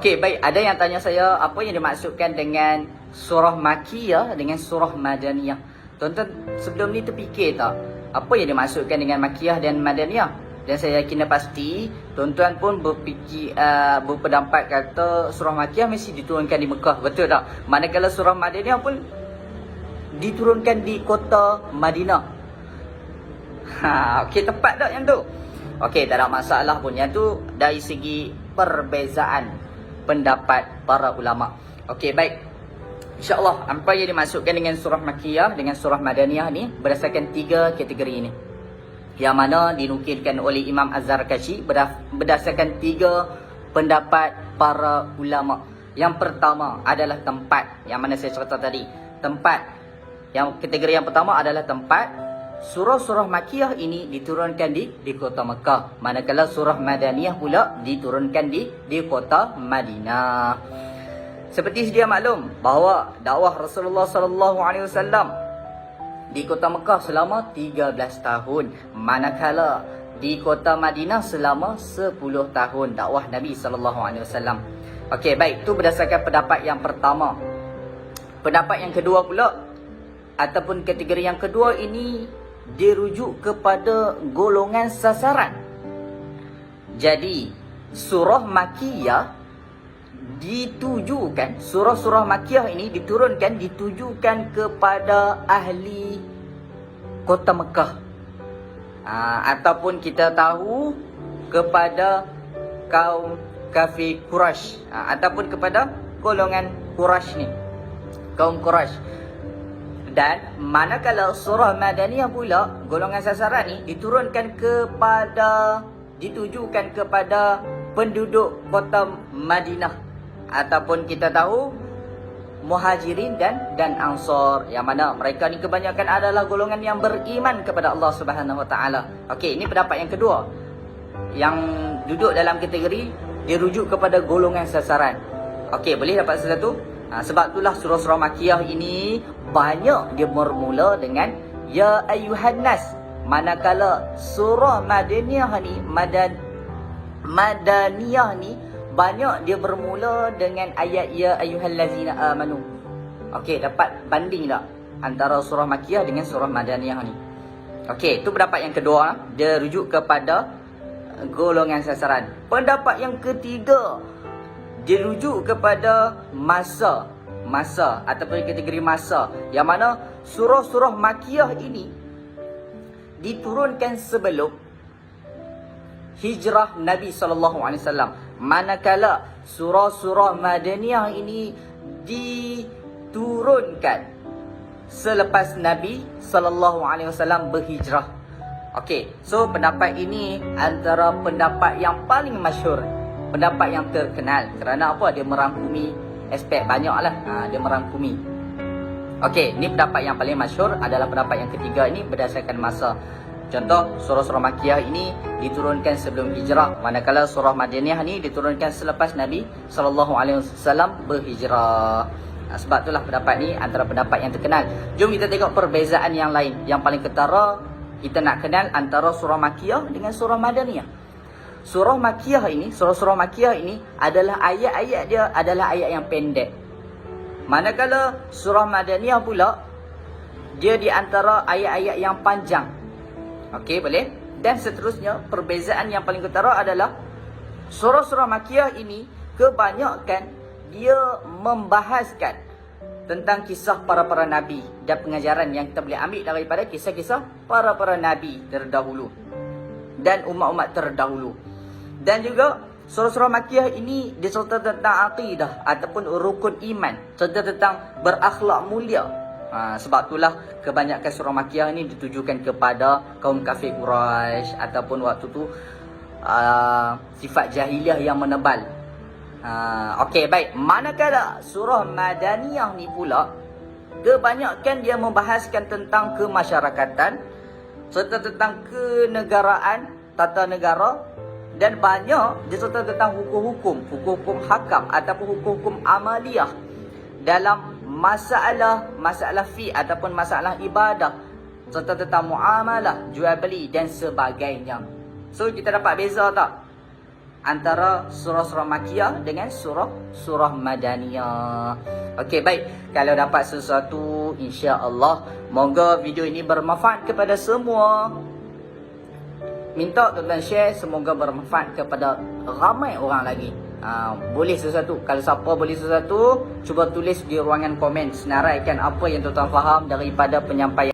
Okey, baik. Ada yang tanya saya apa yang dimaksudkan dengan surah Makkiyah dengan surah Madaniyah. Tuan-tuan sebelum ni terfikir tak apa yang dimaksudkan dengan Makkiyah dan Madaniyah? Dan saya yakin pasti tuan-tuan pun berpendapat kata surah Makkiyah mesti diturunkan di Mekah, betul tak? Manakala surah Madaniyah pun diturunkan di kota Madinah. Okey, tepat tak yang tu? Okey, tak ada masalah pun. Yang tu dari segi perbezaan pendapat para ulama. Okey, baik. InsyaAllah, apa yang dimaksudkan dengan surah Makkiyah dengan surah Madaniyah ni berdasarkan 3 kategori ini, yang mana dinukilkan oleh Imam Az-Zarkashi berdasarkan 3 pendapat para ulama. Yang pertama adalah tempat, yang mana saya cerita tadi. Tempat. Yang kategori yang pertama adalah tempat. Surah-surah Makkiyah ini diturunkan di kota Mekah, manakala surah Madaniyah pula diturunkan di kota Madinah. Seperti sedia maklum bahawa dakwah Rasulullah sallallahu alaihi wasallam di kota Mekah selama 13 tahun, manakala di kota Madinah selama 10 tahun dakwah Nabi sallallahu alaihi wasallam. Okey, baik, itu berdasarkan pendapat yang pertama. Pendapat yang kedua pula ataupun kategori yang kedua ini dirujuk kepada golongan sasaran. Jadi surah Makkiyah ditujukan, surah-surah Makkiyah ini ditujukan kepada ahli kota Mekah, ataupun kita tahu kepada kaum kafir Quraisy, ataupun kepada golongan Quraisy ni, kaum Quraisy. Dan manakala surah Madaniyah pula golongan sasaran ni ditujukan kepada penduduk kota Madinah, ataupun kita tahu Muhajirin dan Ansar, yang mana mereka ni kebanyakan adalah golongan yang beriman kepada Allah Subhanahu Wa Taala. Okey, ini pendapat yang kedua yang duduk dalam kategori dirujuk kepada golongan sasaran. Okey, boleh dapat satu? Sebab itulah surah-surah Makkiyah ini banyak dia bermula dengan Ya Ayyuhan Nas. Manakala surah Madaniyah ni banyak dia bermula dengan ayat Ya Ayyuhallazina Amanu. Okey, dapat banding tak antara surah Makkiyah dengan surah Madaniyah ni? Okey, itu pendapat yang kedua, dia rujuk kepada golongan sasaran. Pendapat yang ketiga dirujuk kepada masa ataupun kategori masa, yang mana surah-surah Makkiyah ini diturunkan sebelum hijrah Nabi sallallahu alaihi wasallam, manakala surah-surah Madaniyah ini diturunkan selepas Nabi sallallahu alaihi wasallam berhijrah. Okey, so pendapat ini antara pendapat yang paling masyhur, pendapat yang terkenal. Kerana apa? Dia merangkumi aspek banyaklah. Dia merangkumi. Okey, ni pendapat yang paling masyhur adalah pendapat yang ketiga ini berdasarkan masa. Contoh, surah-surah Makkiyah ini diturunkan sebelum hijrah, manakala surah Madaniyah ni diturunkan selepas Nabi sallallahu alaihi wasallam berhijrah. Sebab itulah pendapat ni antara pendapat yang terkenal. Jom kita tengok perbezaan yang lain. Yang paling ketara kita nak kenal antara surah Makkiyah dengan surah Madaniyah. Surah Makkiyah ini, surah-surah Makkiyah ini adalah ayat-ayat dia adalah ayat yang pendek. Manakala surah Madaniyah pula dia di antara ayat-ayat yang panjang. Okey, boleh? Dan seterusnya, perbezaan yang paling utara adalah surah-surah Makkiyah ini kebanyakan dia membahaskan tentang kisah para nabi dan pengajaran yang kita boleh ambil daripada kisah-kisah para nabi terdahulu dan umat-umat terdahulu. Dan juga surah-surah Makkiyah ini diserta tentang akidah ataupun rukun iman, serta tentang berakhlak mulia. Sebab itulah kebanyakan surah Makkiyah ini ditujukan kepada kaum kafir Quraisy ataupun waktu tu sifat jahiliah yang menebal. Okey, baik. Manakala surah Madaniyah ni pula kebanyakan dia membahaskan tentang kemasyarakatan serta tentang kenegaraan, tata negara, dan banyak diserta tentang hukum-hukum hakam ataupun hukum-hukum amaliyah dalam masalah fi ataupun masalah ibadah, serta tentang muamalah, jual beli dan sebagainya. So kita dapat beza tak? antara surah-surah Makkiyah dengan surah Madaniyah. Okey, baik. Kalau dapat sesuatu, insya-Allah, moga video ini bermanfaat kepada semua. Minta tuan-tuan share, semoga bermanfaat kepada ramai orang lagi. Boleh sesuatu. Kalau siapa boleh sesuatu, cuba tulis di ruangan komen, senaraikan apa yang tuan-tuan faham daripada penyampaian